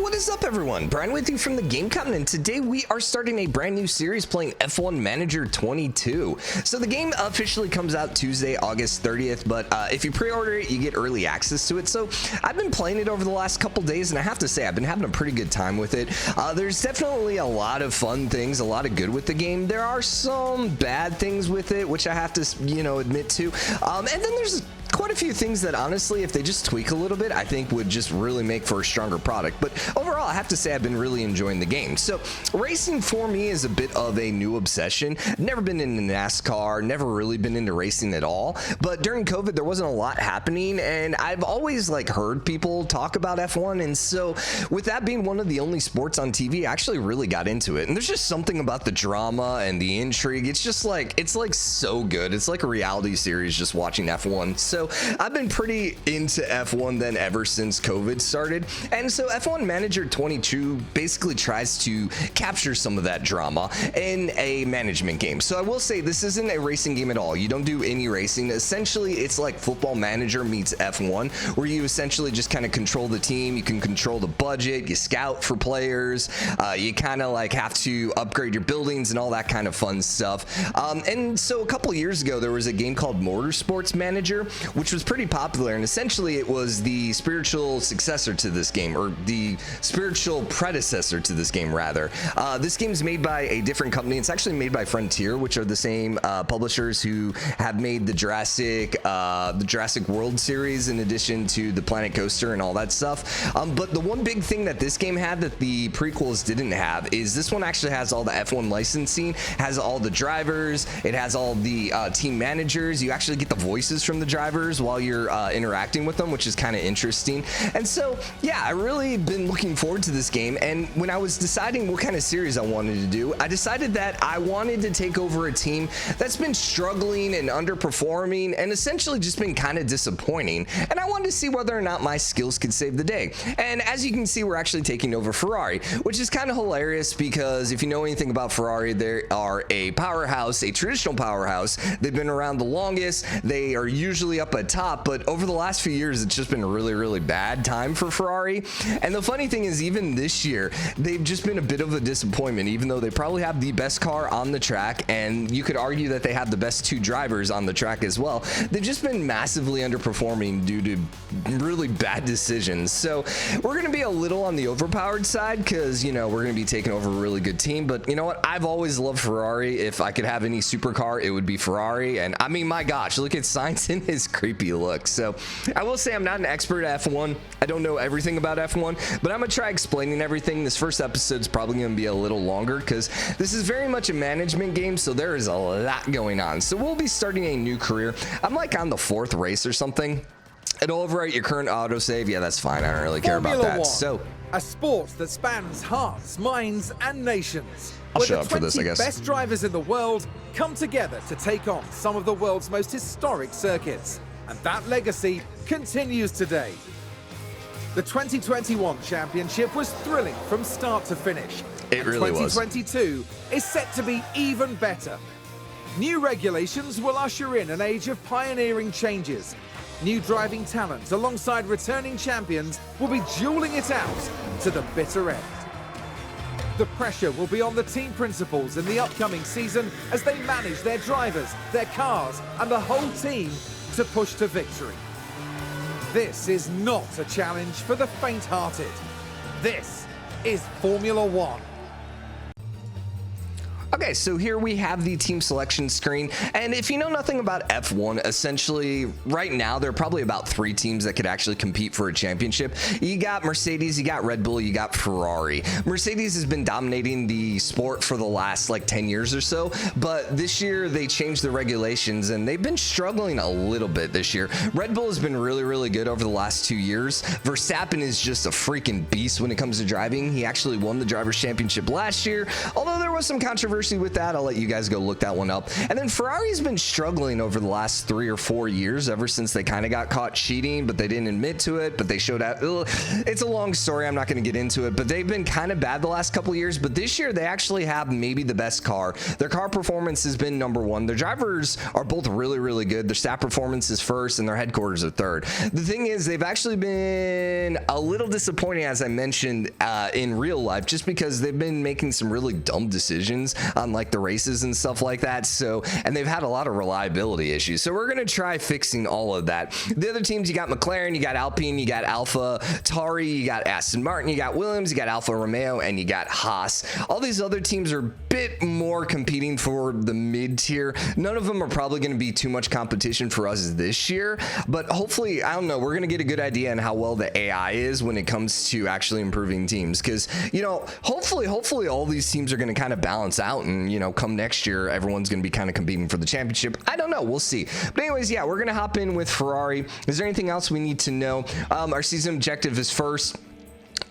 What is up, everyone? Brian with you from the Game Continent, and today we are starting a brand new series playing F1 Manager 22. So the game officially comes out Tuesday, August 30th, but if you pre-order it, you get early access to it. So I've been playing it over the last couple days, and I have to say I've been having a pretty good time with it. There's definitely a lot of fun things, a lot of good with the game. There are some bad things with it, which I have to, admit to. And then there's quite a few things that honestly, if they just tweak a little bit, I think would just really make for a stronger product. But overall, I have to say I've been really enjoying the game. So racing for me is a bit of a new obsession. Never been into NASCAR, never really been into racing at all. But during COVID, there wasn't a lot happening, and I've always heard people talk about F1. And so with that being one of the only sports on TV, I actually really got into it. And there's just something about the drama and the intrigue. It's just it's so good. It's like a reality series just watching F1. So I've been pretty into F1 then ever since COVID started. And so F1 Manager 22 basically tries to capture some of that drama in a management game. So I will say this isn't a racing game at all. You don't do any racing. Essentially, it's like Football Manager meets F1, where you essentially just kind of control the team. You can control the budget. You scout for players. You kind of have to upgrade your buildings and all that kind of fun stuff. And so a couple years ago, there was a game called Motorsports Manager, which was pretty popular, and essentially it was the spiritual successor to this game, or the spiritual predecessor to this game, rather. This game is made by a different company. It's actually made by Frontier, which are the same publishers who have made the Jurassic World series, in addition to the Planet Coaster and all that stuff. But the one big thing that this game had that the prequels didn't have is this one actually has all the F1 licensing, has all the drivers, it has all the team managers. You actually get the voices from the drivers while you're interacting with them, which is kind of interesting. And so, yeah, I really been looking forward to this game. And when I was deciding what kind of series I wanted to do, I decided that I wanted to take over a team that's been struggling and underperforming and essentially just been kind of disappointing. And I wanted to see whether or not my skills could save the day. And as you can see, we're actually taking over Ferrari, which is kind of hilarious because if you know anything about Ferrari, they are a powerhouse, a traditional powerhouse. They've been around the longest. They are usually up at top, but over the last few years, it's just been a really, really bad time for Ferrari. And the funny thing is, even this year, they've just been a bit of a disappointment, even though they probably have the best car on the track, and you could argue that they have the best two drivers on the track as well. They've just been massively underperforming due to really bad decisions. So we're going to be a little on the overpowered side because, we're going to be taking over a really good team. But you know what? I've always loved Ferrari. If I could have any supercar, it would be Ferrari. And I mean, my gosh, look at Sainz in his creepy look. So I will say I'm not an expert at F1. I don't know everything about F1, but I'm gonna try explaining everything. This first episode is probably gonna be a little longer because this is very much a management game, so there is a lot going on. So we'll be starting a new career. I'm on the 4th race or something. It'll overwrite your current autosave. Yeah, that's fine. I don't really care about that. So a sport that spans hearts, minds, and nations. I'll shut up for this, I guess. The best drivers in the world come together to take on some of the world's most historic circuits. And that legacy continues today. The 2021 championship was thrilling from start to finish. It really was. 2022 is set to be even better. New regulations will usher in an age of pioneering changes. New driving talent alongside returning champions will be dueling it out to the bitter end. The pressure will be on the team principals in the upcoming season as they manage their drivers, their cars, and the whole team to push to victory. This is not a challenge for the faint-hearted. This is Formula One. Okay, so here we have the team selection screen, and if you know nothing about F1, essentially right now there are probably about 3 teams that could actually compete for a championship. You got Mercedes, you got Red Bull, you got Ferrari. Mercedes has been dominating the sport for the last 10 years or so, but this year they changed the regulations and they've been struggling a little bit this year. Red Bull has been really, really good over the last 2 years. Verstappen is just a freaking beast when it comes to driving. He actually won the Drivers' Championship last year, although there was some controversy especially with that. I'll let you guys go look that one up. And then Ferrari's been struggling over the last 3 or 4 years, ever since they kind of got caught cheating, but they didn't admit to it, but they showed out. It's a long story. I'm not going to get into it, but they've been kind of bad the last couple years. But this year they actually have maybe the best car. Their car performance has been number one. Their drivers are both really, really good. Their staff performance is first and their headquarters are third. The thing is, they've actually been a little disappointing, as I mentioned, in real life, just because they've been making some really dumb decisions on like the races and stuff like that. So, and they've had a lot of reliability issues. So we're going to try fixing all of that. The other teams, you got McLaren, you got Alpine, you got Alpha Tauri, you got Aston Martin, you got Williams, you got Alfa Romeo, and you got Haas. All these other teams are a bit more competing for the mid tier. None of them are probably going to be too much competition for us this year, but hopefully, I don't know, we're going to get a good idea on how well the AI is when it comes to actually improving teams, because, you know, hopefully all these teams are going to kind of balance out, and, you know, come next year, everyone's going to be kind of competing for the championship. I don't know, we'll see. But anyways, yeah, we're going to hop in with Ferrari. Is there anything else we need to know? Our season objective is first.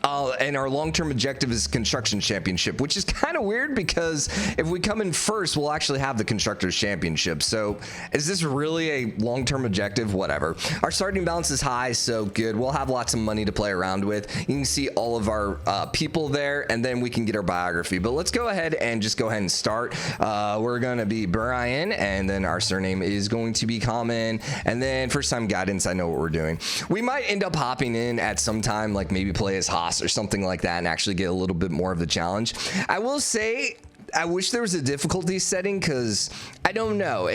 And our long-term objective is construction championship, which is kind of weird because if we come in first, we'll actually have the constructors championship. So is this really a long-term objective? Whatever. Our starting balance is high, so good. We'll have lots of money to play around with. You can see all of our people there, and then we can get our biography. But let's go ahead and just go ahead and start. We're going to be Brian, and then our surname is going to be Common, and then first time guidance, I know what we're doing. We might end up hopping in at some time, like maybe play as Haas or something like that, and actually get a little bit more of the challenge. I will say, I wish there was a difficulty setting, because I don't know.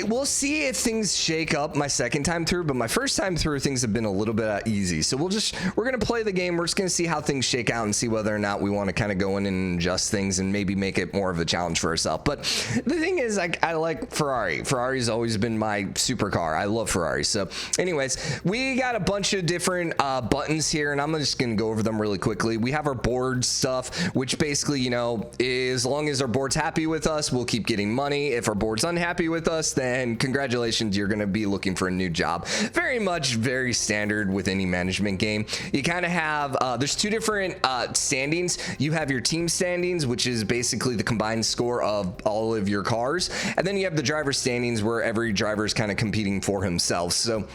We'll see if things shake up my second time through, but my first time through, things have been a little bit easy. So we're going to play the game. We're just going to see how things shake out and see whether or not we want to kind of go in and adjust things and maybe make it more of a challenge for ourselves. But the thing is, I like Ferrari. Ferrari's always been my supercar. I love Ferrari. So anyways, we got a bunch of different buttons here, and I'm just going to go over them really quickly. We have our board stuff, which basically, you know, is as long as our board's happy with us, we'll keep getting money. If our board's unhappy with us, then congratulations, you're going to be looking for a new job. Very standard with any management game. You kind of have, there's two different standings. You have your team standings, which is basically the combined score of all of your cars. And then you have the driver standings, where every driver is kind of competing for himself. So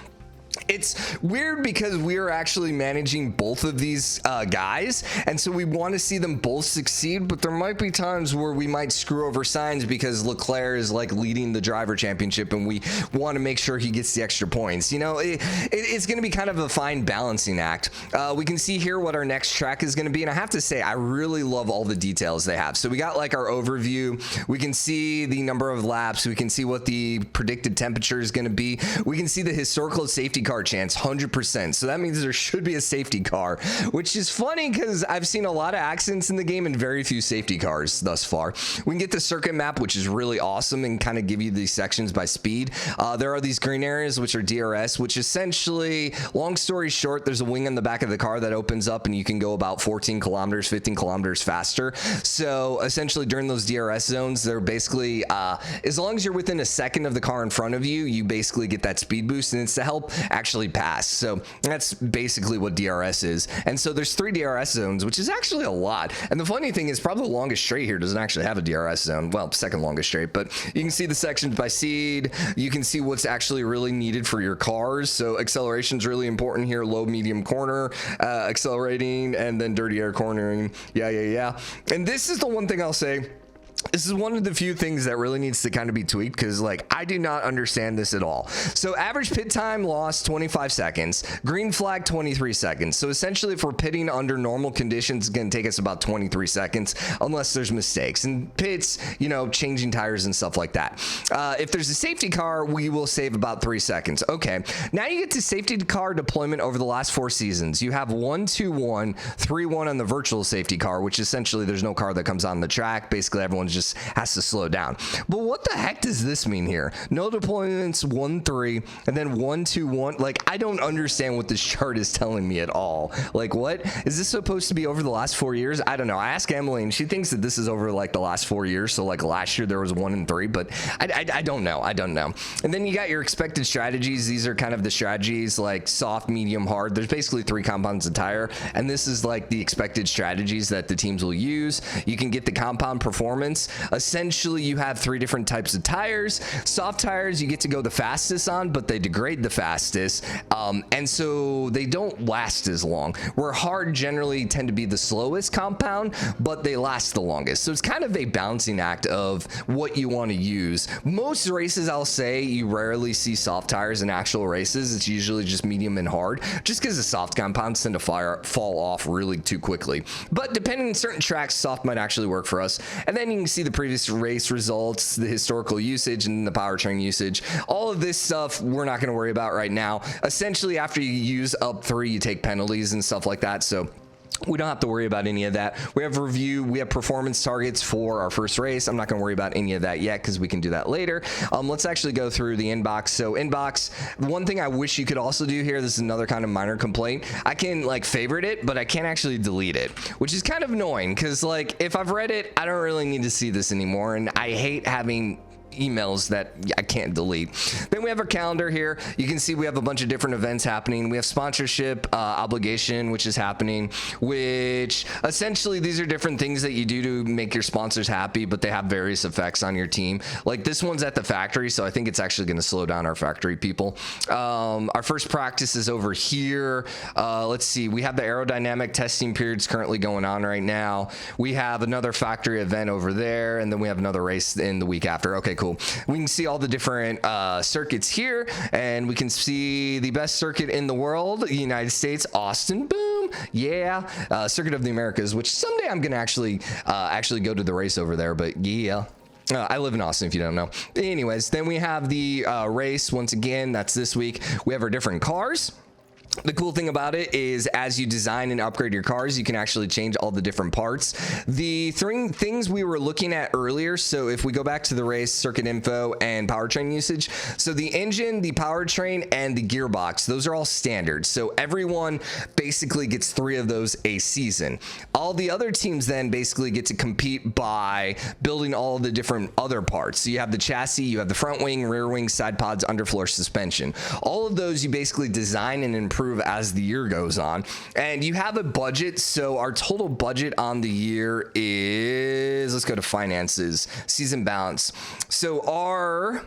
it's weird because we are actually managing both of these guys, and so we want to see them both succeed, but there might be times where we might screw over signs because Leclerc is like leading the driver championship and we want to make sure he gets the extra points. You know, it's going to be kind of a fine balancing act. We can see here what our next track is going to be, and I have to say, I really love all the details they have. So we got like our overview. We can see the number of laps. We can see what the predicted temperature is going to be. We can see the historical safety car chance, 100%. So that means there should be a safety car, which is funny because I've seen a lot of accidents in the game and very few safety cars thus far. We can get the circuit map, which is really awesome, and kind of give you these sections by speed. There are these green areas, which are DRS, which essentially, long story short, there's a wing on the back of the car that opens up and you can go about 14 kilometers, 15 kilometers faster. So essentially during those DRS zones, they're basically, as long as you're within a second of the car in front of you, you basically get that speed boost, and it's to help actually pass. So that's basically what DRS is. And so there's 3 DRS zones, which is actually a lot. And the funny thing is, probably the longest straight here doesn't actually have a DRS zone. Well, second longest straight, but you can see the sections by seed. You can see what's actually really needed for your cars. So acceleration is really important here. Low, medium, corner, accelerating, and then dirty air cornering. Yeah. And this is the one thing I'll say. This is one of the few things that really needs to kind of be tweaked, because like I do not understand this at all. So average pit time lost 25 seconds, green flag 23 seconds. So essentially if we're pitting under normal conditions, it's going to take us about 23 seconds unless there's mistakes and pits, you know, changing tires and stuff like that. If there's a safety car, we will save about 3 seconds. Okay, now you get to safety car deployment over the last 4 seasons. You have 1-2-1, 3-1 on the virtual safety car, which essentially there's no car that comes on the track. Basically everyone's just has to slow down. But what the heck does this mean here? No deployments, 1-3, and then 1-2-1. Like, I don't understand what this chart is telling me at all. Like, what is this supposed to be over the last 4 years? I don't know. I asked Emily and she thinks that this is over like the last 4 years. So like last year there was 1-3, but I don't know. And then you got your expected strategies. These are kind of the strategies like soft, medium, hard. There's basically 3 compounds of tire, and this is like the expected strategies that the teams will use. You can get the compound performance, performance. Essentially, you have 3 different types of tires. Soft tires, you get to go the fastest on, but they degrade the fastest, and so they don't last as long. Where hard generally tend to be the slowest compound, but they last the longest. So it's kind of a balancing act of what you want to use. Most races, I'll say, you rarely see soft tires in actual races. It's usually just medium and hard, just because the soft compounds tend to fall off really too quickly. But depending on certain tracks, soft might actually work for us. And then you can see the previous race results, the historical usage, and the powertrain usage. All of this stuff we're not going to worry about right now. Essentially, after you use up 3, you take penalties and stuff like that. So we don't have to worry about any of that. We have review, we have performance targets for our first race. I'm not going to worry about any of that yet because we can do that later. Let's actually go through the inbox. So inbox, one thing I wish you could also do here, this is another kind of minor complaint. I can like favorite it, but I can't actually delete it, which is kind of annoying because like if I've read it, I don't really need to see this anymore. And I hate having emails that I can't delete. Then we have our calendar here. You can see we have a bunch of different events happening. We have sponsorship obligation, which is happening, which essentially these are different things that you do to make your sponsors happy, but they have various effects on your team. Like this one's at the factory, so I think it's actually going to slow down our factory people. Our first practice is over here. Let's see. We have the aerodynamic testing periods currently going on right now. We have another factory event over there, and then we have another race in the week after. Okay, cool. We can see all the different circuits here, and we can see the best circuit in the world, the United States, Austin. Boom. Yeah. Circuit of the Americas, which someday I'm going to actually go to the race over there, but yeah. I live in Austin, if you don't know. Anyways, then we have the race. Once again, that's this week. We have our different cars. The cool thing about it is as you design and upgrade your cars, you can actually change all the different parts. The things we were looking at earlier, so if we go back to the race, circuit info, and powertrain usage, so the engine, the powertrain, and the gearbox, those are all standard. So everyone basically gets 3 of those a season. All the other teams then basically get to compete by building all the different other parts. So you have the chassis, you have the front wing, rear wing, side pods, underfloor suspension. All of those you basically design and improve as the year goes on, and you have a budget. So our total budget on the year is, let's go to finances, season balance. So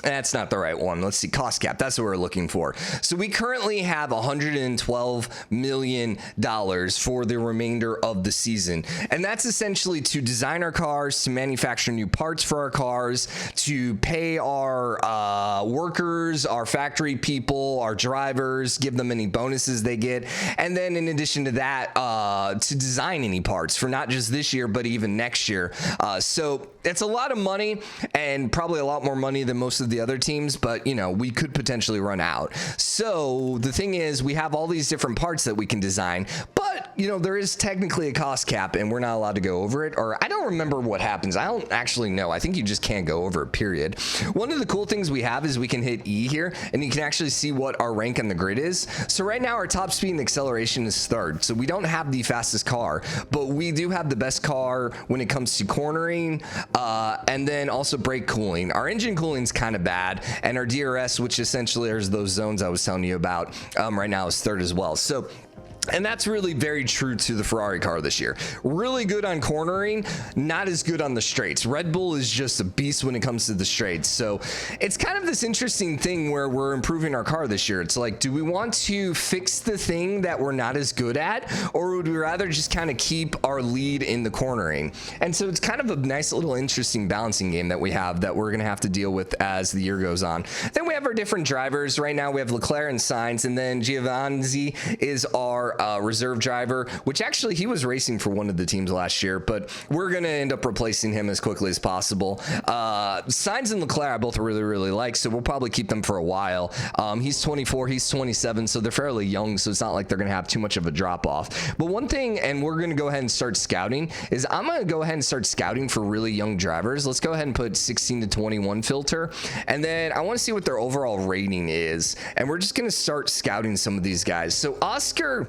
that's not the right one. Let's see, cost cap. That's what we're looking for. So we currently have $112 million for the remainder of the season. And that's essentially to design our cars, to manufacture new parts for our cars, to pay our workers, our factory people, our drivers, give them any bonuses they get. And then in addition to that, to design any parts for not just this year, but even next year. So it's a lot of money, and probably a lot more money than most of the other teams, but you know, we could potentially run out. So the thing is, we have all these different parts that we can design, but you know, there is technically a cost cap and we're not allowed to go over it, or I don't remember what happens. I don't actually know. I think you just can't go over it, period. One of the cool things we have is we can hit E here and you can actually see what our rank on the grid is. So right now our top speed and acceleration is 3rd. So we don't have the fastest car, but we do have the best car when it comes to cornering, and then also brake cooling. Our engine cooling is kind of bad, and our DRS, which essentially is those zones I was telling you about, right now is 3rd as well. So, and that's really very true to the Ferrari car this year. Really good on cornering, not as good on the straights. Red Bull is just a beast when it comes to the straights. So it's kind of this interesting thing where we're improving our car this year. It's like, do we want to fix the thing that we're not as good at, or would we rather just kind of keep our lead in the cornering? And so it's kind of a nice little interesting balancing game that we have that we're going to have to deal with as the year goes on. Then we have our different drivers. Right now we have Leclerc and Sainz, and then Giovinazzi is our reserve driver, which actually he was racing for one of the teams last year, but we're going to end up replacing him as quickly as possible. Sainz and Leclerc I both really like, so we'll probably keep them for a while. He's 24, he's 27, so they're fairly young, so it's not like they're going to have too much of a drop off. But one thing, and we're going to go ahead and start scouting, is I'm going to go ahead and start scouting for really young drivers. Let's go ahead and put 16 to 21 filter, and then I want to see what their overall rating is, and we're just going to start scouting some of these guys. So Oscar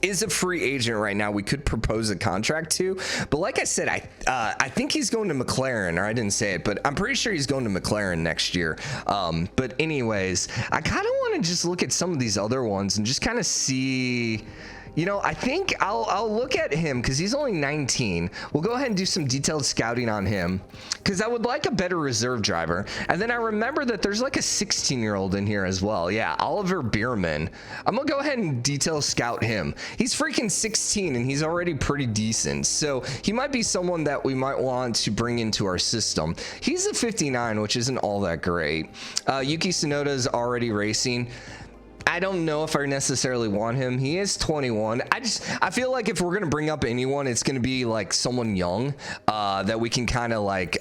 is a free agent right now. We could propose a contract to, but like I said, I think he's going to McLaren, or I didn't say it, but I'm pretty sure he's going to McLaren next year. But anyways, I kind of want to just look at some of these other ones and just kind of see, You know, I think I'll look at him because he's only 19. We'll go ahead and do some detailed scouting on him because I would like a better reserve driver. And then I remember that there's like a 16-year-old in here as well. Yeah, Oliver Bierman. I'm gonna go ahead and detail scout him. He's freaking 16 and he's already pretty decent. So he might be someone that we might want to bring into our system. He's a 59, which isn't all that great. Yuki Tsunoda's already racing. I don't know if I necessarily want him. He is 21. I feel like if we're gonna bring up anyone, it's gonna be like someone young that we can kind of like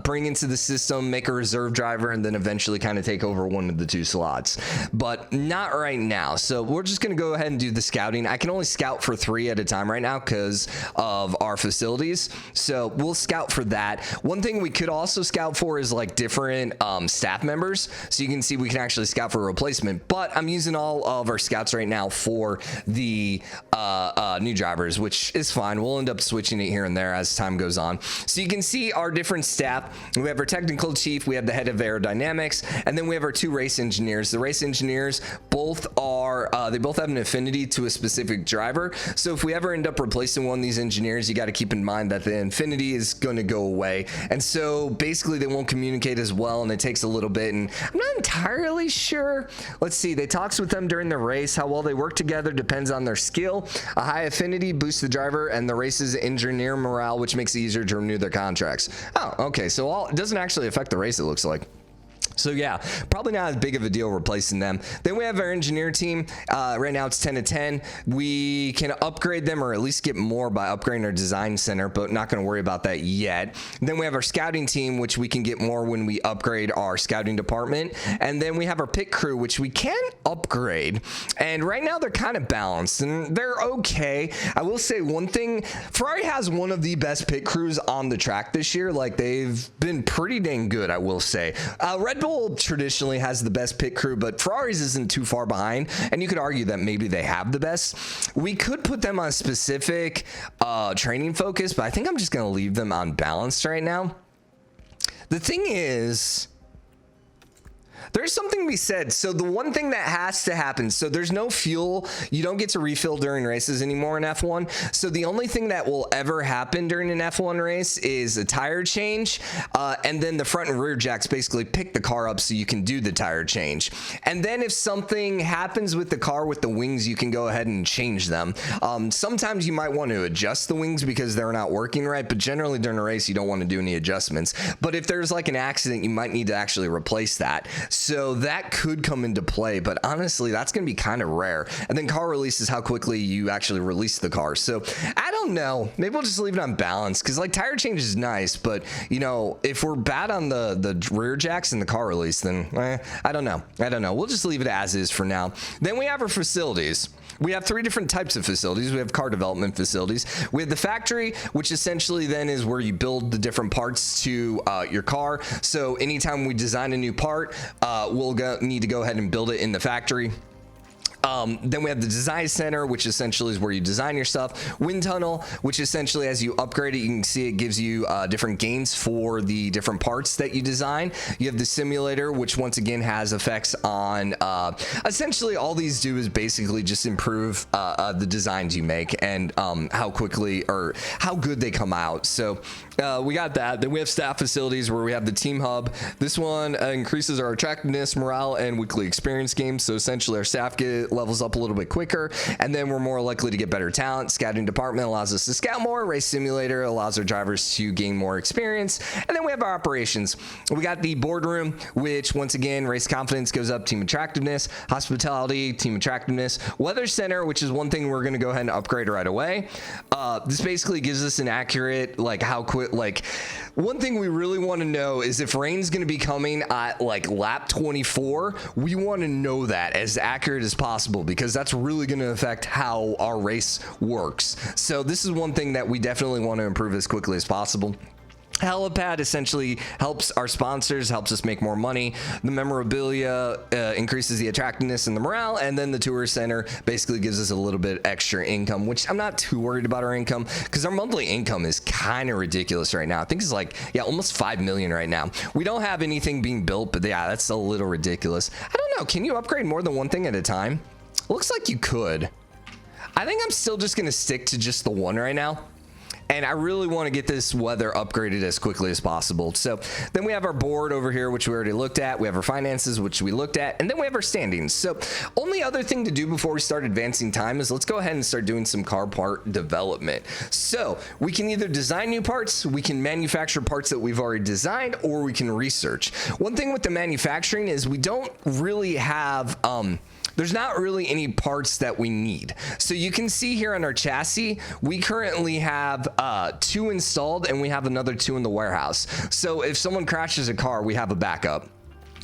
bring into the system, make a reserve driver, and then eventually kind of take over one of the 2 slots. But not right now. So we're just gonna go ahead and do the scouting. I can only scout for 3 at a time right now because of our facilities. So we'll scout for that. One thing we could also scout for is like different staff members. So you can see we can actually scout for a replacement. But I'm using all of our scouts right now for the new drivers, which is fine. We'll end up switching it here and there as time goes on. So you can see our different staff. We have our technical chief, we have the head of aerodynamics, and then we have our 2 race engineers. The race engineers both are they both have an affinity to a specific driver. So if we ever end up replacing one of these engineers, you got to keep in mind that the affinity is going to go away, and so basically they won't communicate as well, and it takes a little bit. And I'm not entirely sure. Let's see. They talks with them during the race. How well they work together depends on their skill. A high affinity boosts the driver and the race's engineer morale, which makes it easier to renew their contracts. Oh, okay. So it doesn't actually affect the race, it looks like. So yeah, probably not as big of a deal replacing them. Then we have our engineer team. Right now it's 10 to 10. We can upgrade them or at least get more by upgrading our design center, but not going to worry about that yet. Then we have our scouting team, which we can get more when we upgrade our scouting department. And then we have our pit crew, which we can upgrade. And right now they're kind of balanced and they're okay. I will say one thing, Ferrari has one of the best pit crews on the track this year. Like, they've been pretty dang good, I will say. Red Bull traditionally has the best pit crew, but Ferraris isn't too far behind, and you could argue that maybe they have the best. We could put them on a specific training focus, but I think I'm just going to leave them unbalanced right now. The thing is, there's something to be said. So the one thing that has to happen, so there's no fuel. You don't get to refill during races anymore in F1. So the only thing that will ever happen during an F1 race is a tire change. And then the front and rear jacks basically pick the car up so you can do the tire change. And then if something happens with the car with the wings, you can go ahead and change them. Sometimes you might want to adjust the wings because they're not working right, but generally during a race, you don't want to do any adjustments. But if there's like an accident, you might need to actually replace that. So that could come into play, but honestly, that's going to be kind of rare. And then car release is how quickly you actually release the car. So I don't know. Maybe we'll just leave it on balance because like tire change is nice, but you know, if we're bad on the rear jacks and the car release, then I don't know. We'll just leave it as is for now. Then we have our facilities. We have 3 different types of facilities. We have car development facilities. We have the factory, which essentially then is where you build the different parts to your car. So anytime we design a new part, we'll need to go ahead and build it in the factory. Then we have the design center, which essentially is where you design your stuff. Wind tunnel, which essentially as you upgrade it, you can see it gives you different gains for the different parts that you design. You have the simulator, which once again has effects on essentially all these do is basically just improve the designs you make and how quickly or how good they come out. So we got that. Then we have staff facilities where we have the team hub. This one increases our attractiveness, morale, and weekly experience games. So essentially our staff get levels up a little bit quicker, and then we're more likely to get better talent. Scouting department allows us to scout more. Race simulator allows our drivers to gain more experience. And then we have our operations. We got the boardroom, which once again, race confidence goes up, team attractiveness, hospitality, team attractiveness, weather center, which is one thing we're going to go ahead and upgrade right away. This basically gives us an accurate, like how quick, like one thing we really want to know is if rain's going to be coming at like lap 24, we want to know that as accurate as possible, because that's really going to affect how our race works. So this is one thing that we definitely want to improve as quickly as possible. Helipad essentially helps our sponsors, helps us make more money. The memorabilia increases the attractiveness and the morale, and then the tour center basically gives us a little bit extra income, which I'm not too worried about our income because our monthly income is kind of ridiculous right now. I think it's like, yeah, almost 5 million right now. We don't have anything being built, but yeah, that's a little ridiculous. I don't know. Can you upgrade more than one thing at a time? Looks like you could. I think I'm still just going to stick to just the one right now. And I really want to get this weather upgraded as quickly as possible. So then we have our board over here, which we already looked at. We have our finances, which we looked at. And then we have our standings. So only other thing to do before we start advancing time is let's go ahead and start doing some car part development. So we can either design new parts, we can manufacture parts that we've already designed, or we can research. One thing with the manufacturing is we don't really have... there's not really any parts that we need. So you can see here on our chassis, we currently have 2 installed and we have another 2 in the warehouse. So if someone crashes a car, we have a backup.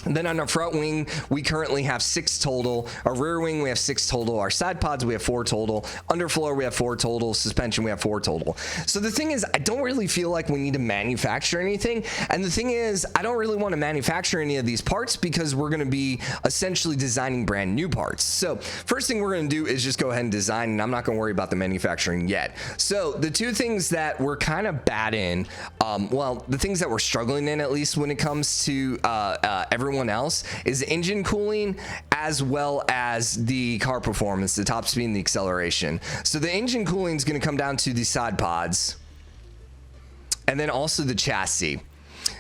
And then on our front wing, we currently have 6 total. Our rear wing, we have 6 total. Our side pods, we have 4 total. Underfloor, we have 4 total. Suspension, we have 4 total. So the thing is, I don't really feel like we need to manufacture anything. And the thing is, I don't really want to manufacture any of these parts because we're going to be essentially designing brand new parts. So first thing we're going to do is just go ahead and design, and I'm not going to worry about the manufacturing yet. So the 2 things that we're kind of bad in, well, the things that we're struggling in, at least when it comes to everyone else, is engine cooling as well as the car performance, the top speed and the acceleration. So the engine cooling is going to come down to the side pods and then also the chassis.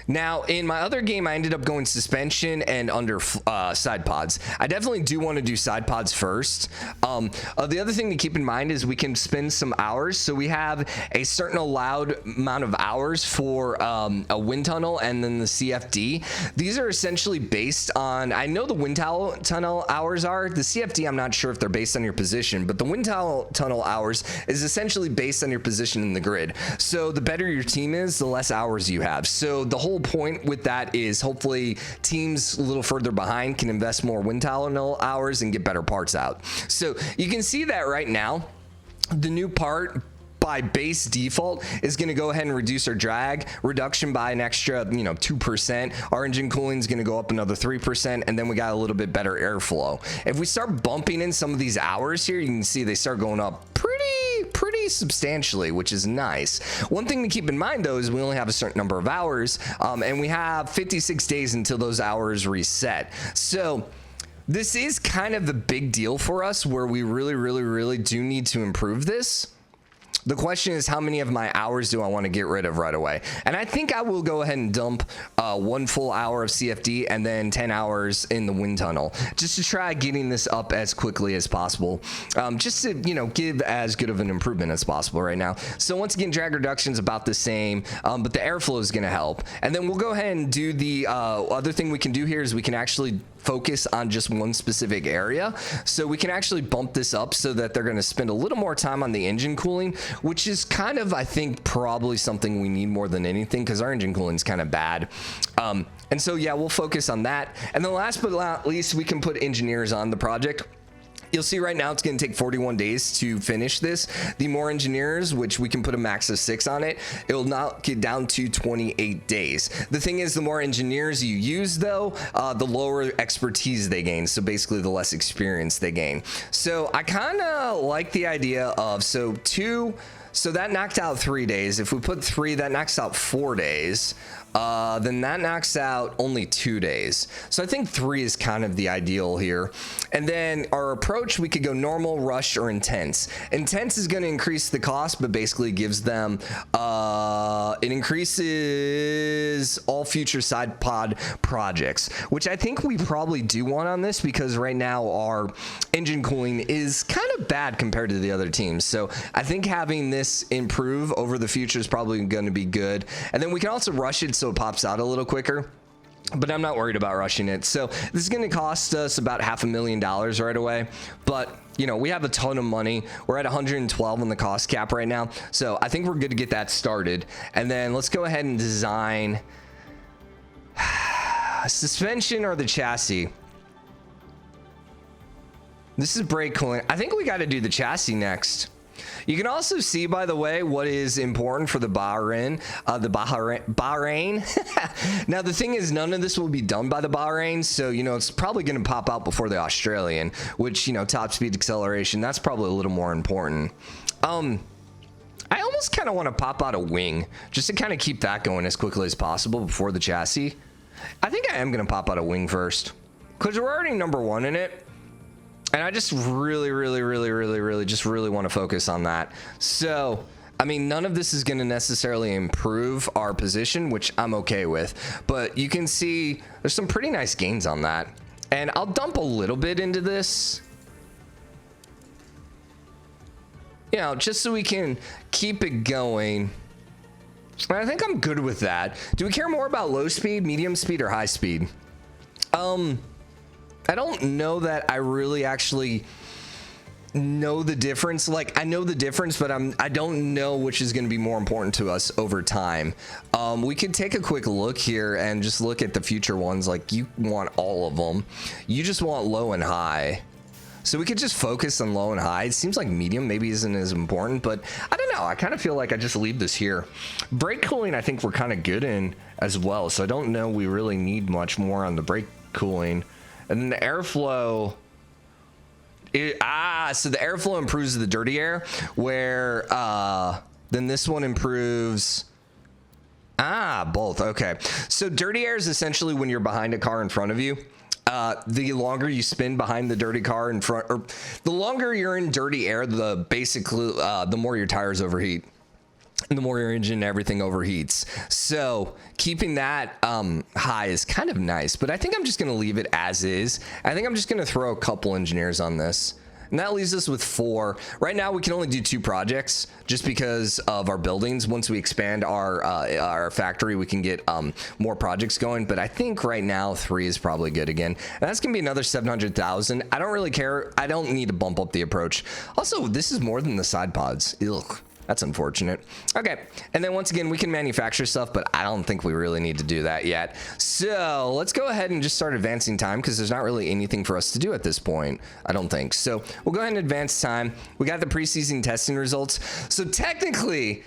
Now, in my other game, I ended up going suspension and under side pods. I definitely do want to do side pods first. The other thing to keep in mind is we can spend some hours. So we have a certain allowed amount of hours for a wind tunnel and then the CFD. These are essentially based on, I know the wind tunnel hours are. The CFD, I'm not sure if they're based on your position, but the wind tunnel hours is essentially based on your position in the grid. So the better your team is, the less hours you have. So the whole point with that is hopefully teams a little further behind can invest more wind tunnel hours and get better parts out. So you can see that right now, the new part by base default is going to go ahead and reduce our drag reduction by an extra 2%. Our engine cooling is going to go up another 3%, and then we got a little bit better airflow. If we start bumping in some of these hours here, you can see they start going up pretty substantially, which is nice. One thing to keep in mind though is we only have a certain number of hours, and we have 56 days until those hours reset. So this is kind of the big deal for us where we really do need to improve this. The question is, how many of my hours do I want to get rid of right away? And I think I will go ahead and dump 1 full hour of CFD and then 10 hours in the wind tunnel, just to try getting this up as quickly as possible, just to give as good of an improvement as possible right now. So once again, drag reduction is about the same, but the airflow is going to help. And then we'll go ahead and do the other thing we can do here is we can actually focus on just one specific area. So we can actually bump this up so that they're going to spend a little more time on the engine cooling, which is kind of, I think, probably something we need more than anything because our engine cooling is kind of bad. And so, yeah, we'll focus on that. And then last but not least, we can put engineers on the project. You'll see right now it's going to take 41 days to finish this. The more engineers, which we can put a max of 6 on it, it will now get down to 28 days. The thing is, the more engineers you use, though, the lower expertise they gain. So basically, the less experience they gain. So I kind of like the idea of, so that knocked out 3 days. If we put 3, that knocks out 4 days. Then that knocks out only 2 days. So I think 3 is kind of the ideal here. And then our approach, we could go normal, rush, or intense. Intense is going to increase the cost, but basically gives them, it increases all future side pod projects, which I think we probably do want on this because right now our engine cooling is kind of bad compared to the other teams. So I think having this improve over the future is probably going to be good. And then we can also rush it so it pops out a little quicker, but I'm not worried about rushing it. So this is going to cost us about $500,000 right away, but we have a ton of money. We're at 112 on the cost cap right now, so I think we're good to get that started. And then let's go ahead and design suspension or the chassis. This is brake cooling. I think we got to do the chassis next. You can also see, by the way, what is important for the Bahrain. Now, the thing is, none of this will be done by the Bahrain, so, it's probably going to pop out before the Australian, which, top speed acceleration, that's probably a little more important. I almost kind of want to pop out a wing, just to kind of keep that going as quickly as possible before the chassis. I think I am going to pop out a wing first, because we're already number 1 in it. And I just really just really want to focus on that. So, I mean, none of this is going to necessarily improve our position, which I'm okay with. But you can see there's some pretty nice gains on that. And I'll dump a little bit into this, you know, just so we can keep it going. And I think I'm good with that. Do we care more about low speed, medium speed, or high speed? I don't know that I really actually know the difference. Like, I know the difference, but I don't know which is going to be more important to us over time. We could take a quick look here and just look at the future ones. Like, you want all of them. You just want low and high. So we could just focus on low and high. It seems like medium maybe isn't as important, but I don't know. I kind of feel like I just leave this here. Brake cooling, I think we're kind of good in as well. So I don't know we really need much more on the brake cooling. And then the airflow, so the airflow improves the dirty air, where then this one improves both. Okay, so dirty air is essentially when you're behind a car in front of you. The longer you spin behind the dirty car in front, or the longer you're in dirty air, the more your tires overheat. And the more your engine and everything overheats. So keeping that high is kind of nice, but I think I'm just going to leave it as is. I think I'm just going to throw a couple engineers on this. And that leaves us with 4. Right now we can only do 2 projects just because of our buildings. Once we expand our factory, we can get more projects going. But I think right now 3 is probably good again. And that's going to be another 700,000. I don't really care. I don't need to bump up the approach. Also, this is more than the side pods. Ugh. That's unfortunate. Okay, and then once again, we can manufacture stuff, but I don't think we really need to do that yet. So let's go ahead and just start advancing time, because there's not really anything for us to do at this point, I don't think. So we'll go ahead and advance time. We got the preseason testing results. So technically,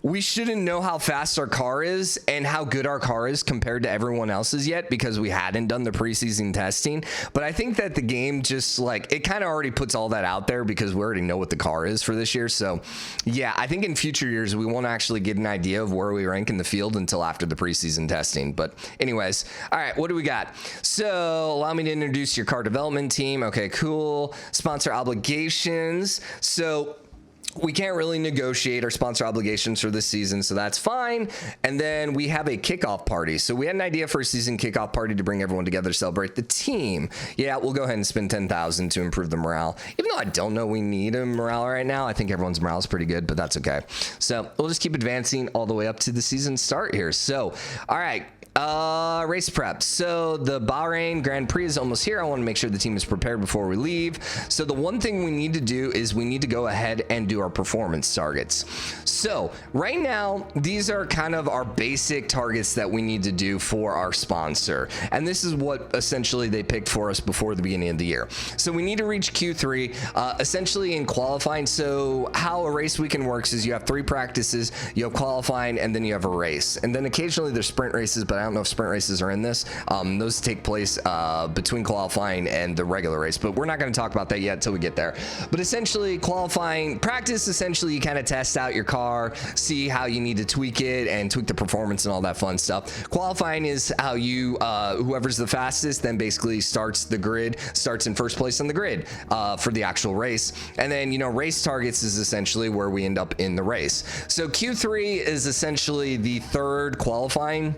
we shouldn't know how fast our car is and how good our car is compared to everyone else's yet, because we hadn't done the preseason testing. But I think that the game just, like, it kind of already puts all that out there because we already know what the car is for this year. So yeah, I think in future years we won't actually get an idea of where we rank in the field until after the preseason testing. But anyways, all right, what do we got? So allow me to introduce your car development team. Okay, cool. Sponsor obligations. So we can't really negotiate our sponsor obligations for this season, so that's fine. And then we have a kickoff party. So we had an idea for a season kickoff party to bring everyone together to celebrate the team. Yeah, we'll go ahead and spend 10,000 to improve the morale. Even though I don't know we need a morale right now, I think everyone's morale is pretty good, but that's okay. So we'll just keep advancing all the way up to the season start here. So, all right. Race prep. So the Bahrain Grand Prix is almost here. I want to make sure the team is prepared before we leave. So the one thing we need to do is we need to go ahead and do our performance targets. So right now, these are kind of our basic targets that we need to do for our sponsor. And this is what essentially they picked for us before the beginning of the year. So we need to reach Q3, essentially in qualifying. So how a race weekend works is you have 3 practices, you have qualifying, and then you have a race. And then occasionally there's sprint races, but I don't know if sprint races are in this. Those take place between qualifying and the regular race, but we're not going to talk about that yet until we get there. But essentially, qualifying practice, essentially you kind of test out your car, see how you need to tweak it and tweak the performance and all that fun stuff. Qualifying is how you whoever's the fastest then basically starts in first place on the grid for the actual race. And then, you know, race targets is essentially where we end up in the race. So Q3 is essentially the 3rd qualifying.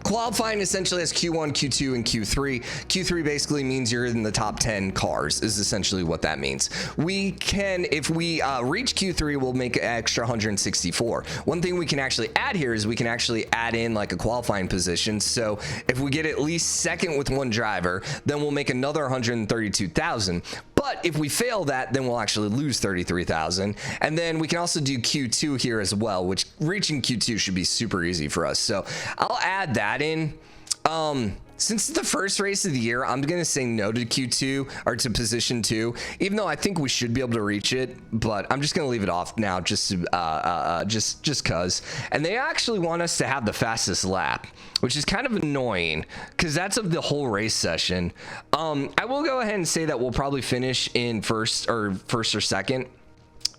Qualifying essentially has Q1, Q2, and Q3. Q3 basically means you're in the top 10 cars, is essentially what that means. We can, if we reach Q3, we'll make an extra 164. One thing we can actually add here is we can actually add in like a qualifying position. So if we get at least 2nd with 1 driver, then we'll make another 132,000. But if we fail that, then we'll actually lose 33,000. And then we can also do Q2 here as well, which reaching Q2 should be super easy for us. So I'll add that in. Since it's the first race of the year, I'm going to say no to Q2 or to position 2, even though I think we should be able to reach it, but I'm just going to leave it off now just cause. And they actually want us to have the fastest lap, which is kind of annoying because that's of the whole race session. I will go ahead and say that we'll probably finish in first or 2nd.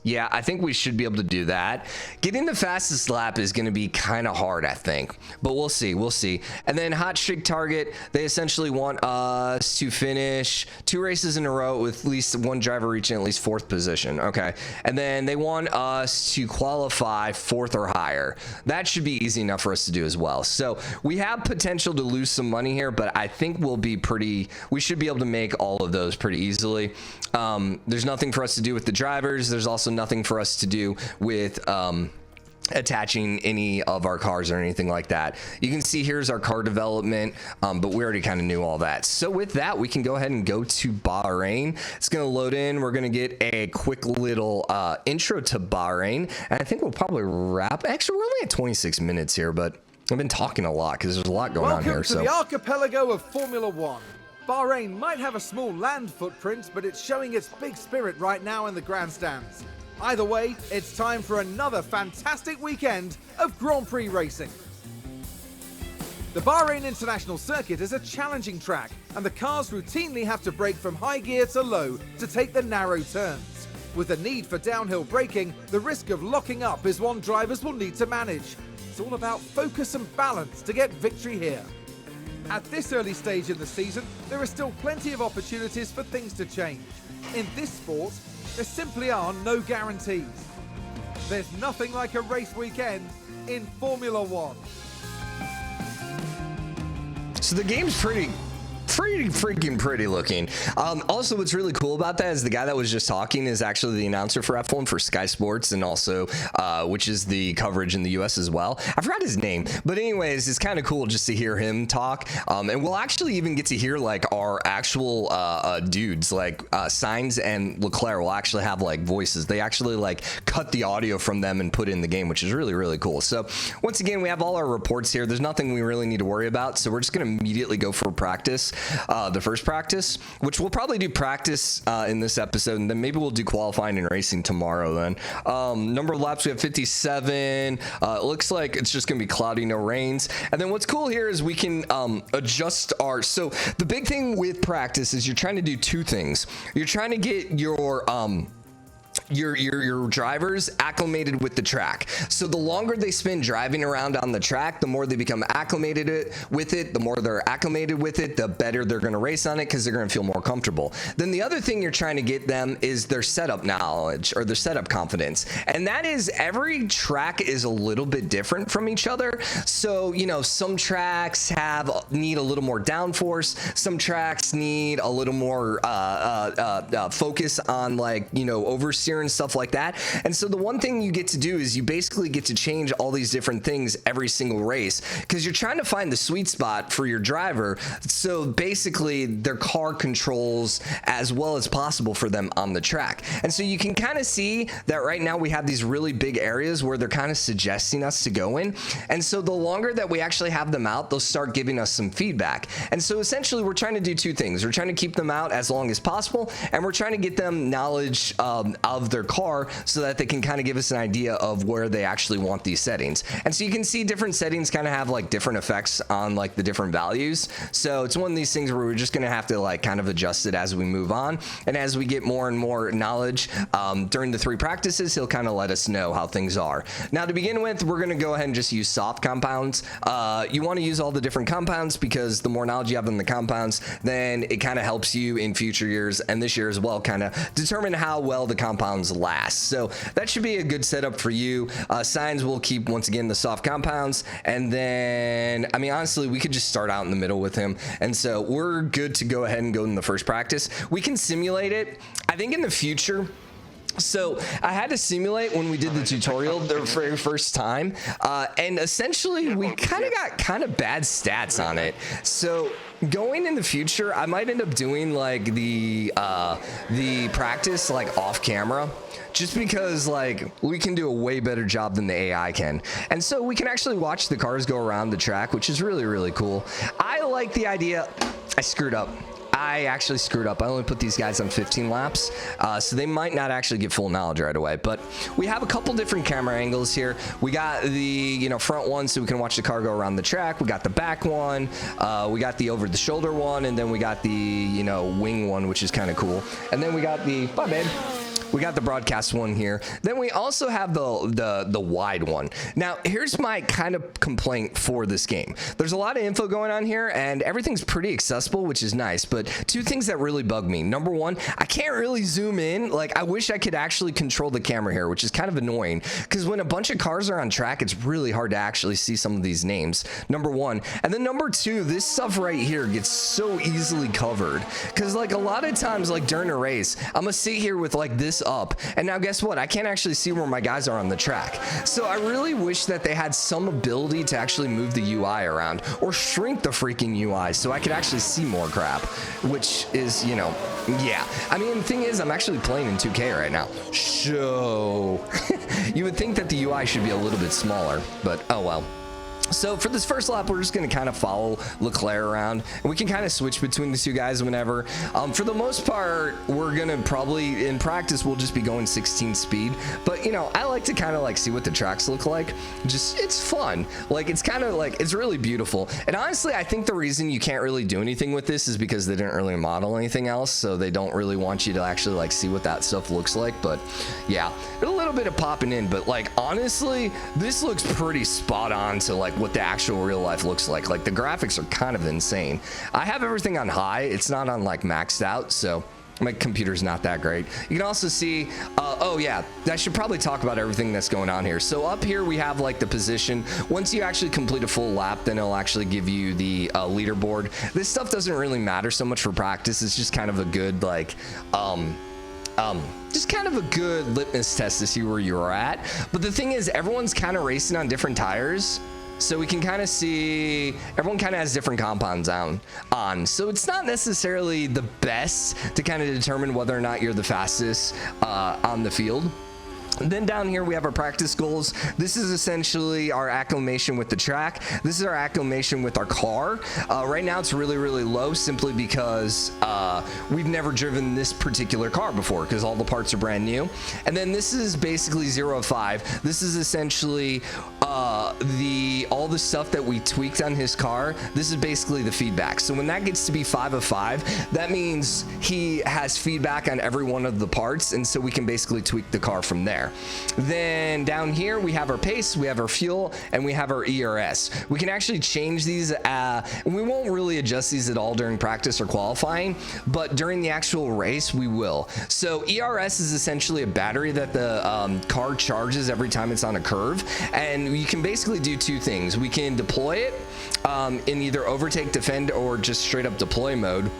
Yeah, I think we should be able to do that. Getting the fastest lap is going to be kind of hard, I think, but we'll see. We'll see. And then hot streak target, they essentially want us to finish 2 races in a row with at least one driver reaching at least 4th position. Okay. And then they want us to qualify 4th or higher. That should be easy enough for us to do as well. So we have potential to lose some money here, but I think we should be able to make all of those pretty easily. There's nothing for us to do with the drivers. There's also nothing for us to do with attaching any of our cars or anything like that. You can see here's our car development, but we already kind of knew all that. So with that, we can go ahead and go to Bahrain. It's going to load in. We're going to get a quick little intro to Bahrain, and I think we'll probably wrap. Actually, we're only at 26 minutes here, but I've been talking a lot because there's a lot going on here. Welcome to the archipelago of Formula One. Bahrain might have a small land footprint, but it's showing its big spirit right now in the grandstands. Either way, it's time for another fantastic weekend of Grand Prix racing. The Bahrain International Circuit is a challenging track, and the cars routinely have to brake from high gear to low to take the narrow turns. With the need for downhill braking, the risk of locking up is one drivers will need to manage. It's all about focus and balance to get victory here. At this early stage in the season, there are still plenty of opportunities for things to change. In this sport, there simply are no guarantees. There's nothing like a race weekend in Formula One. So the game's pretty freaking pretty looking. Also, what's really cool about that is the guy that was just talking is actually the announcer for F1 for Sky Sports, and also which is the coverage in the US as well. I forgot his name, but anyways, it's kind of cool just to hear him talk. And we'll actually even get to hear like our actual dudes, like Sainz and Leclerc will actually have like voices. They actually like cut the audio from them and put it in the game, which is really, really cool. So once again, we have all our reports here. There's nothing we really need to worry about. So we're just going to immediately go for practice. The first practice, which we'll probably do practice in this episode, and then maybe we'll do qualifying and racing tomorrow then. Number of laps, we have 57. It looks like it's just gonna be cloudy, no rains. And then what's cool here is we can adjust so the big thing with practice is you're trying to do 2 things. You're trying to get your drivers acclimated with the track. So the longer they spend driving around on the track, the more they become acclimated with it. The more they're acclimated with it, the better they're going to race on it because they're going to feel more comfortable. Then the other thing you're trying to get them is their setup knowledge or their setup confidence. And that is every track is a little bit different from each other. So, you know, some tracks need a little more downforce. Some tracks need a little more focus on, like, you know, oversteer and stuff like that. And so the one thing you get to do is you basically get to change all these different things every single race because you're trying to find the sweet spot for your driver. So basically their car controls as well as possible for them on the track. And so you can kind of see that right now we have these really big areas where they're kind of suggesting us to go in. And so the longer that we actually have them out, they'll start giving us some feedback. And so essentially we're trying to do 2 things. We're trying to keep them out as long as possible, and we're trying to get them knowledge of their car so that they can kind of give us an idea of where they actually want these settings. And so you can see different settings kind of have like different effects on like the different values. So it's one of these things where we're just going to have to like kind of adjust it as we move on. And as we get more and more knowledge during the 3 practices, he'll kind of let us know how things are. Now to begin with, we're going to go ahead and just use soft compounds. You want to use all the different compounds because the more knowledge you have in the compounds, then it kind of helps you in future years and this year as well kind of determine how well the compounds last. So that should be a good setup for you. Signs will keep, once again, the soft compounds. And then, I mean, honestly, we could just start out in the middle with him. And so we're good to go ahead and go in the first practice. We can simulate it. I think in the future, so I had to simulate when we did the tutorial the very first time, and essentially we kind of got kind of bad stats on it. So going in the future, I might end up doing like the practice like off camera, just because like we can do a way better job than the AI can. And so we can actually watch the cars go around the track, which is really, really cool. I like the idea. I screwed up. I actually screwed up. I only put these guys on 15 laps, so they might not actually get full knowledge right away. But we have a couple different camera angles here. We got the front one, so we can watch the car go around the track. We got the back one. We got the over-the-shoulder one, and then we got the wing one, which is kind of cool. And then we got the We got the broadcast one here. Then we also have the wide one. Now, here's my kind of complaint for this game. There's a lot of info going on here, and everything's pretty accessible, which is nice. But two things that really bug me. Number one, I can't really zoom in. Like, I wish I could actually control the camera here, which is kind of annoying, because when a bunch of cars are on track, it's really hard to actually see some of these names. Number one. And then number two, this stuff right here gets so easily covered, because like a lot of times, like during a race, I'm gonna sit here with like this up, and now guess what? I can't actually see where my guys are on the track. So I really wish that they had some ability to actually move the UI around, or shrink the freaking UI so I could actually see more crap, which is, you know, yeah. I mean, the thing is, I'm actually playing in 2K right now, so you would think that the UI should be a little bit smaller, but oh well. So for this first lap, we're just going to kind of follow Leclerc around, and we can kind of switch between the two guys whenever. For the most part, we're going to probably, in practice, we'll just be going 16 speed. But, you know, I like to kind of like see what the tracks look like. Just, it's fun. Like, it's kind of like, it's really beautiful. And honestly, I think the reason you can't really do anything with this is because they didn't really model anything else. So they don't really want you to actually like see what that stuff looks like. But yeah, a little bit of popping in. But like, honestly, this looks pretty spot on to like what the actual real life looks like. Like, the graphics are kind of insane. I have everything on high. It's not on like maxed out, so my computer's not that great. You can also see, oh yeah, I should probably talk about everything that's going on here. So up here we have like the position. Once you actually complete a full lap, then it'll actually give you the leaderboard. This stuff doesn't really matter so much for practice. It's just kind of a good like just kind of a good litmus test to see where you're at. But the thing is, everyone's kind of racing on different tires. So we can kind of see everyone kind of has different compounds on. So it's not necessarily the best to kind of determine whether or not you're the fastest on the field. Then down here we have our practice goals. This is essentially our acclimation with the track. This is our acclimation with our car. Right now it's really, really low, simply because we've never driven this particular car before, because all the parts are brand new. And then this is basically 0 of 5. This is essentially all the stuff that we tweaked on his car. This is basically the feedback. So when that gets to be 5 of 5, that means he has feedback on every one of the parts, and so we can basically tweak the car from there. Then down here we have our pace, we have our fuel, and we have our ERS. We can actually change these, and we won't really adjust these at all during practice or qualifying, but during the actual race we will. So ERS is essentially a battery that the car charges every time it's on a curve, and you can basically do two things. We can deploy it in either overtake, defend, or just straight up deploy mode.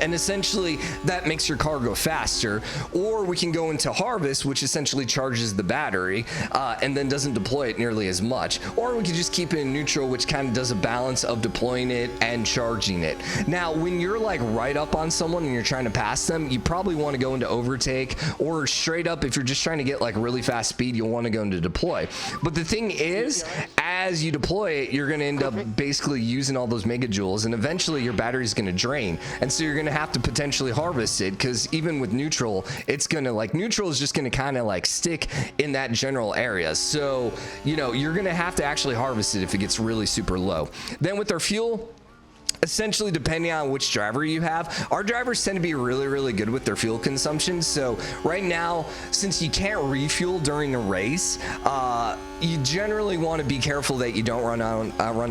And essentially that makes your car go faster. Or we can go into harvest, which essentially charges the battery and then doesn't deploy it nearly as much. Or we could just keep it in neutral, which kind of does a balance of deploying it and charging it. Now, when you're like right up on someone and you're trying to pass them, you probably want to go into overtake, or straight up, if you're just trying to get like really fast speed, you'll want to go into deploy. But the thing is, as you deploy it, you're going to end up basically using all those megajoules, and eventually your battery is going to drain. And so you're going to have to potentially harvest it, because even with neutral, it's going to like, neutral is just going to kind of like stick in that general area. So, you know, you're going to have to actually harvest it if it gets really super low. Then with our fuel, essentially, depending on which driver you have, our drivers tend to be really, really good with their fuel consumption. So right now, since you can't refuel during a race, you generally want to be careful that you don't run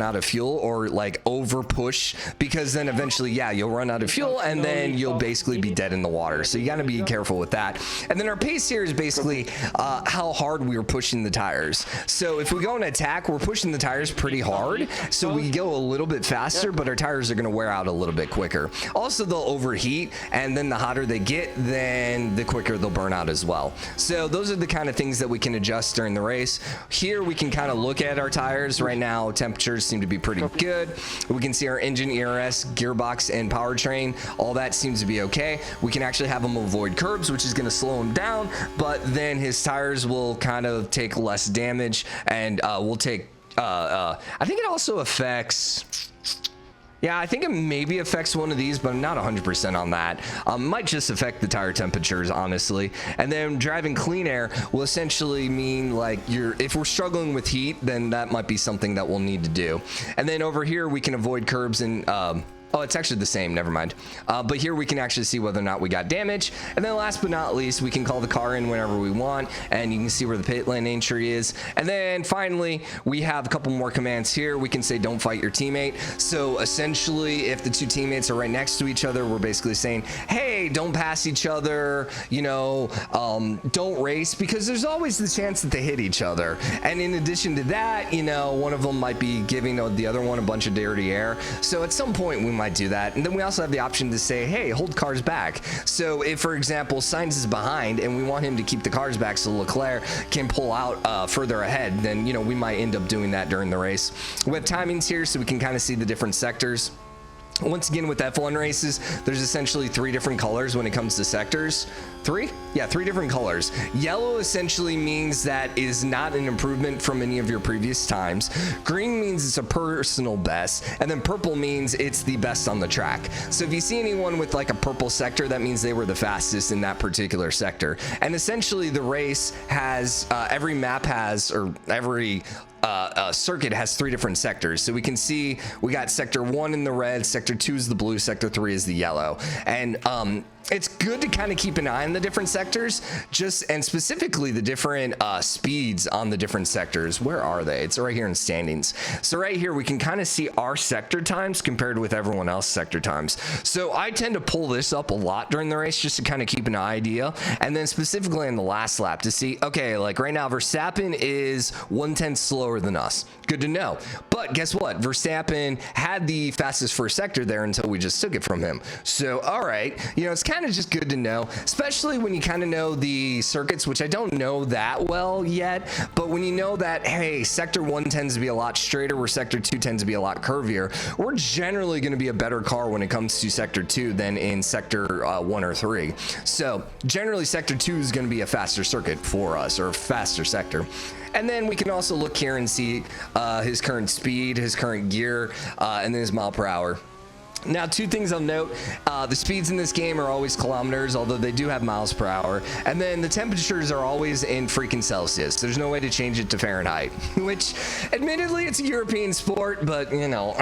out of fuel, or like over push, because then eventually, yeah, you'll run out of fuel and then you'll basically be dead in the water. So you got to be careful with that. And then our pace here is basically how hard we are pushing the tires. So if we go in attack, we're pushing the tires pretty hard, so we go a little bit faster, but our tires are going to wear out a little bit quicker. Also, they'll overheat, and then the hotter they get, then the quicker they'll burn out as well. So those are the kind of things that we can adjust during the race. Here we can kind of look at our tires. Right now, temperatures seem to be pretty good. We can see our engine, ERS, gearbox, and powertrain. All that seems to be okay. We can actually have him avoid curbs, which is going to slow him down, but then his tires will kind of take less damage, and we'll take I think it also affects, yeah, I think it maybe affects one of these, but I'm not 100% on that. Might just affect the tire temperatures, honestly. And then driving clean air will essentially mean like if we're struggling with heat, then that might be something that we'll need to do. And then over here, we can avoid curbs and Oh, it's actually the same. Never mind. But here we can actually see whether or not we got damage. And then last but not least, we can call the car in whenever we want. And you can see where the pit lane entry is. And then finally, we have a couple more commands here. We can say, don't fight your teammate. So essentially, if the two teammates are right next to each other, we're basically saying, hey, don't pass each other, you know, don't race, because there's always the chance that they hit each other. And in addition to that, you know, one of them might be giving the other one a bunch of dirty air. So at some point, we might do that. And then we also have the option to say, hey, hold cars back. So if, for example, Sainz is behind and we want him to keep the cars back so Leclerc can pull out further ahead, then, you know, we might end up doing that during the race. We have timings here so we can kind of see the different sectors. Once again, with F1 races, there's essentially 3 different colors when it comes to sectors. 3? Yeah, 3 different colors. Yellow essentially means that is not an improvement from any of your previous times. Green means it's a personal best. And then purple means it's the best on the track. So if you see anyone with like a purple sector, that means they were the fastest in that particular sector. And essentially the race has, every map has, or every circuit has 3 different sectors. So we can see we got sector 1 in the red, sector 2 is the blue, sector 3 is the yellow. And it's good to kind of keep an eye on the different sectors, and specifically the different speeds on the different sectors. Where are they? It's right here in standings. So right here we can kind of see our sector times compared with everyone else's sector times. So I tend to pull this up a lot during the race just to kind of keep an idea, and then specifically in the last lap to see, okay, like right now Verstappen is 1/10 slower than us. Good to know. But guess what? Verstappen had the fastest first sector there until we just took it from him. So all right, you know, it's kind of just good to know, especially when you kind of know the circuits, which I don't know that well yet, but when you know that, hey, sector 1 tends to be a lot straighter, where sector 2 tends to be a lot curvier, we're generally going to be a better car when it comes to sector 2 than in sector 1 or 3. So generally sector 2 is going to be a faster circuit for us, or a faster sector. And then we can also look here and see his current speed, his current gear, and then his mile per hour. Now, 2 things I'll note. The speeds in this game are always kilometers, although they do have miles per hour. And then the temperatures are always in freaking Celsius. There's no way to change it to Fahrenheit, which admittedly it's a European sport, but you know,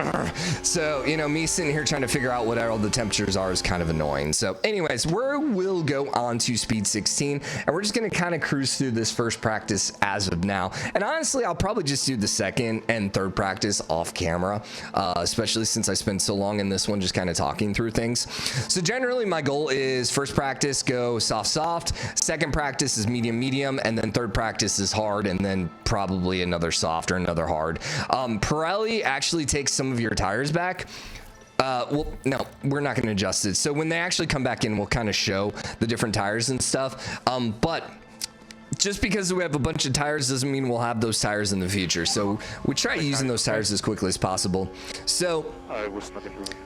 so, you know, me sitting here trying to figure out what all the temperatures are is kind of annoying. So anyways, we'll go on to speed 16, and we're just going to kind of cruise through this first practice as of now. And honestly, I'll probably just do the second and third practice off camera, especially since I spent so long in this one just kind of talking through things. So generally my goal is first practice go soft, second practice is medium, and then third practice is hard, and then probably another soft or another hard. Pirelli actually takes some of your tires back. Well, no, we're not going to adjust it. So when they actually come back in, we'll kind of show the different tires and stuff. But just because we have a bunch of tires doesn't mean we'll have those tires in the future. So we try using those tires as quickly as possible. So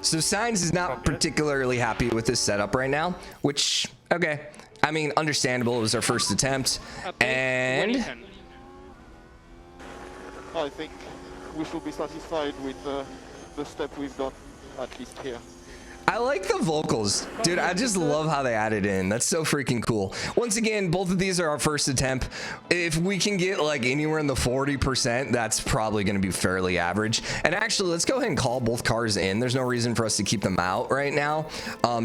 Sainz is not particularly happy with this setup right now, which, okay, I mean, understandable. It was our first attempt. And I think we should be satisfied with the step we've done, at least here. I like the vocals, dude. I just love how they added in. That's so freaking cool. Once again, both of these are our first attempt. If we can get like anywhere in the 40%, that's probably going to be fairly average. And actually, let's go ahead and call both cars in. There's no reason for us to keep them out right now,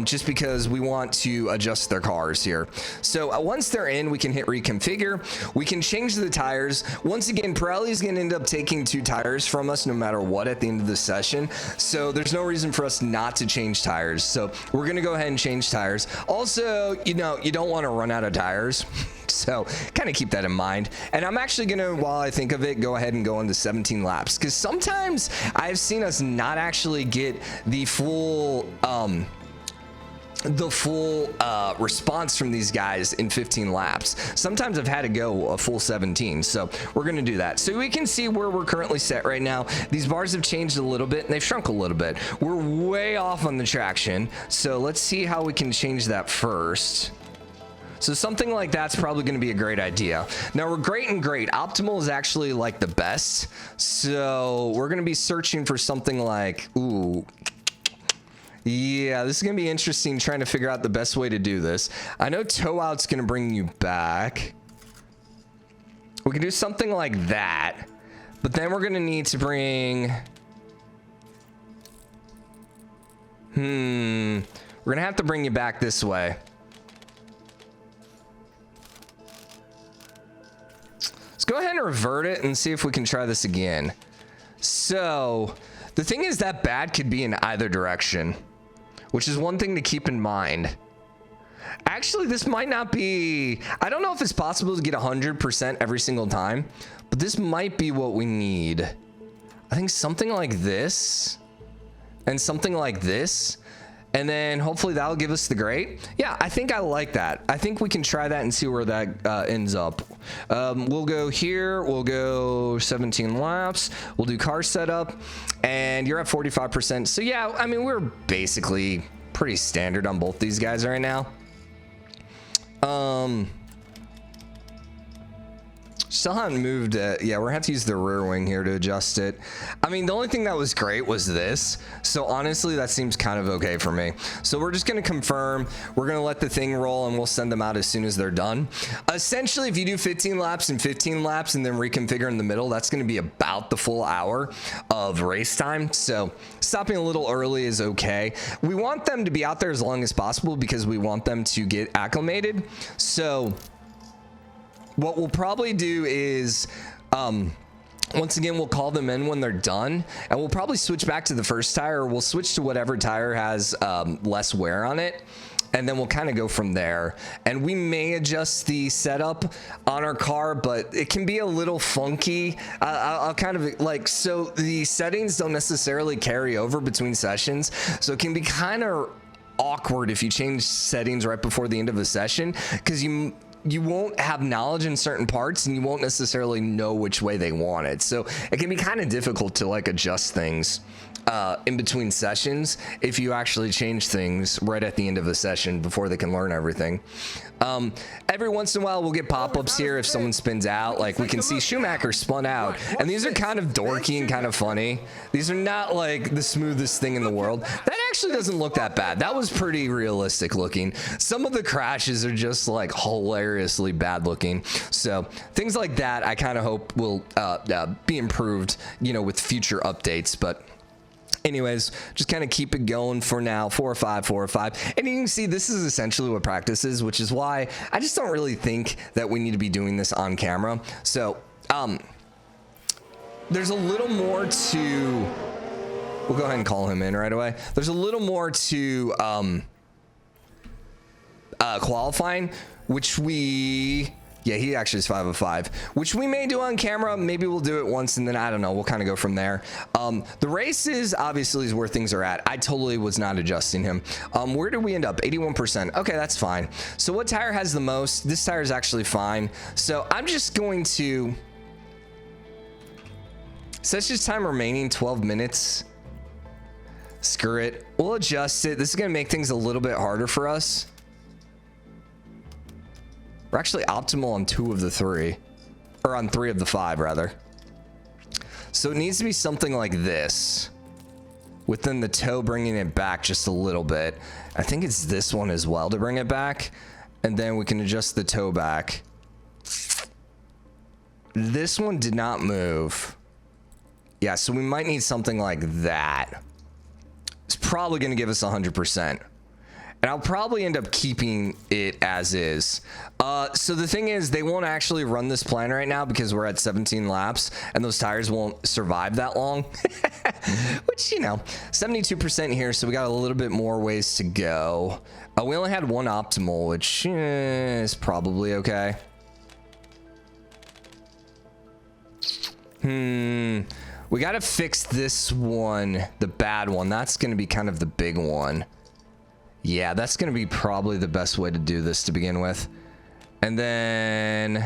just because we want to adjust their cars here. So once they're in, we can hit reconfigure. We can change the tires. Once again, Pirelli is going to end up taking 2 tires from us no matter what at the end of the session. So there's no reason for us not to change tires. So we're going to go ahead and change tires. Also, you know, you don't want to run out of tires. So kind of keep that in mind. And I'm actually going to, while I think of it, go ahead and go into 17 laps. Because sometimes I've seen us not actually get the full response from these guys in 15 laps. Sometimes I've had to go a full 17, so we're going to do that. So we can see where we're currently set right now. These bars have changed a little bit and they've shrunk a little bit. We're way off on the traction, so let's see how we can change that first. So something like that's probably going to be a great idea. Now we're great and great. Optimal is actually like the best, so we're going to be searching for something like, ooh, yeah, this is going to be interesting trying to figure out the best way to do this. I know tow out's going to bring you back. We can do something like that, but then we're going to need to bring... We're gonna have to bring you back this way. Let's go ahead and revert it and see if we can try this again. So the thing is that bad could be in either direction, which is one thing to keep in mind. Actually, this might not be, I don't know if it's possible to get 100% every single time, but this might be what we need. I think something like this and something like this, and then hopefully that'll give us the great. Yeah, I think I like that. I think we can try that and see where that ends up. We'll go here, we'll go 17 laps, we'll do car setup, and you're at 45%. So yeah, I mean, we're basically pretty standard on both these guys right now. Still haven't moved. Yeah, we're gonna have to use the rear wing here to adjust it. I mean, the only thing that was great was this. So honestly, that seems kind of okay for me. So we're just gonna confirm. We're gonna let the thing roll and we'll send them out as soon as they're done. Essentially, if you do 15 laps and 15 laps and then reconfigure in the middle, that's gonna be about the full hour of race time. So stopping a little early is okay. We want them to be out there as long as possible because we want them to get acclimated. So what we'll probably do is, once again, we'll call them in when they're done, and we'll probably switch back to the first tire, or we'll switch to whatever tire has less wear on it, and then we'll kind of go from there. And we may adjust the setup on our car, but it can be a little funky. I'll kind of like, so the settings don't necessarily carry over between sessions, so it can be kind of awkward if you change settings right before the end of a session, because you won't have knowledge in certain parts and you won't necessarily know which way they want it. So it can be kind of difficult to like adjust things in between sessions if you actually change things right at the end of a session before they can learn everything. Every once in a while we'll get pop-ups here if someone spins out. Like we can see Schumacher spun out, and these are kind of dorky and kind of funny. These are not like the smoothest thing in the world. That actually doesn't look that bad. That was pretty realistic looking. Some of the crashes are just like hilariously bad looking. So things like that I kind of hope will be improved, you know, with future updates. But anyways, just kind of keep it going for now. 4 or 5, 4 or 5. And you can see this is essentially what practice is, which is why I just don't really think that we need to be doing this on camera. So there's a little more to, we'll go ahead and call him in right away. There's a little more to qualifying, which we, yeah, he actually is 5 of 5, which we may do on camera. Maybe we'll do it once and then I don't know. We'll kind of go from there. The races obviously is where things are at. I totally was not adjusting him. Where did we end up? 81%. Okay, that's fine. So what tire has the most? This tire is actually fine. So I'm just going to, session time remaining 12 minutes. Screw it. We'll adjust it. This is going to make things a little bit harder for us. We're actually optimal on 2 of the 3, or on 3 of the 5 rather. So it needs to be something like this, within the toe bringing it back just a little bit. I think it's this one as well to bring it back, and then we can adjust the toe back. This one did not move. Yeah, so we might need something like that. It's probably going to give us 100%. And I'll probably end up keeping it as is. So the thing is, they won't actually run this plan right now because we're at 17 laps and those tires won't survive that long. Which, you know, 72% here, so we got a little bit more ways to go. We only had 1 optimal, which is probably okay. We got to fix this one, the bad one. That's going to be kind of the big one. Yeah, that's going to be probably the best way to do this to begin with. And then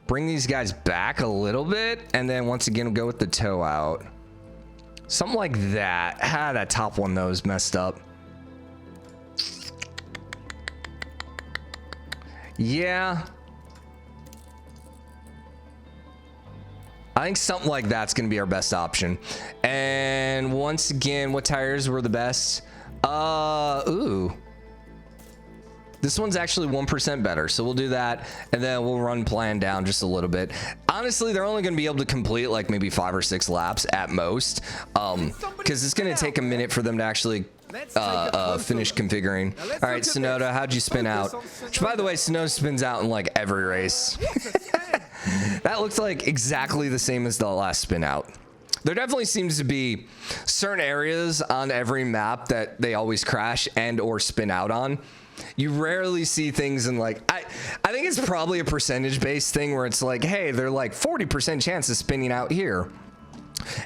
bring these guys back a little bit. And then once again, go with the toe out. Something like that. Ah, that top one, though, is messed up. Yeah. I think something like that's going to be our best option. And once again, what tires were the best? Ooh. This one's actually 1% better, so we'll do that, and then we'll run plan down just a little bit. Honestly, they're only going to be able to complete like maybe 5 or 6 laps at most, because it's going to take a minute for them to actually finish configuring. All right, Sonoda, how'd you spin out? Which, by the way, Sonoda spins out in like every race. That looks like exactly the same as the last spin out. There definitely seems to be certain areas on every map that they always crash and or spin out on. You rarely see things in like, I think it's probably a percentage based thing where it's like, hey, they're like 40% chance of spinning out here,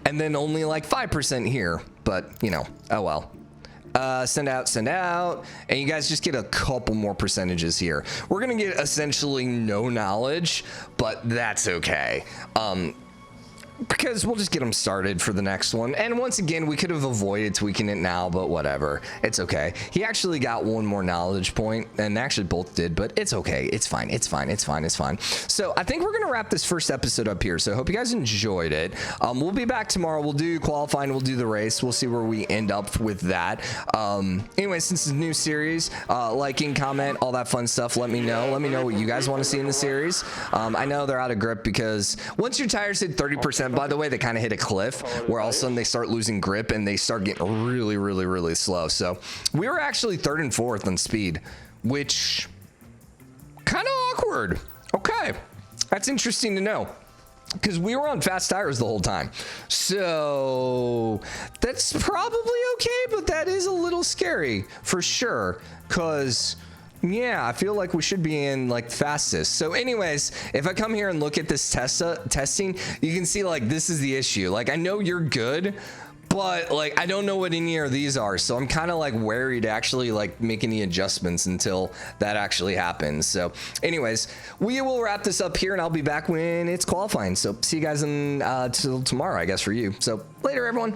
and then only like 5% here. But you know, oh well. Send out, and you guys just get a couple more percentages here. We're gonna get essentially no knowledge, but that's okay. Because we'll just get them started for the next one. And once again, we could have avoided tweaking it now, but whatever. It's okay. He actually got one more knowledge point, and actually both did, but it's okay. It's fine. It's fine. It's fine. It's fine. So I think we're going to wrap this first episode up here. So I hope you guys enjoyed it. We'll be back tomorrow. We'll do qualifying. We'll do the race. We'll see where we end up with that. Anyway, since it's a new series, liking, comment, all that fun stuff, let me know. Let me know what you guys want to see in the series. I know they're out of grip because once your tires hit 30%, by the way, they kind of hit a cliff where all of a sudden they start losing grip and they start getting really, really, really slow. So we were actually 3rd and 4th on speed, which kind of awkward. Okay, that's interesting to know because we were on fast tires the whole time. So that's probably okay, but that is a little scary for sure because yeah, I feel like we should be in like fastest. So anyways, if I come here and look at this testing, you can see like this is the issue. Like I know you're good, but like I don't know what any of these are. So I'm kind of like wary to actually like make any adjustments until that actually happens. So anyways, we will wrap this up here and I'll be back when it's qualifying. So see you guys in till tomorrow, I guess, for you. So later, everyone.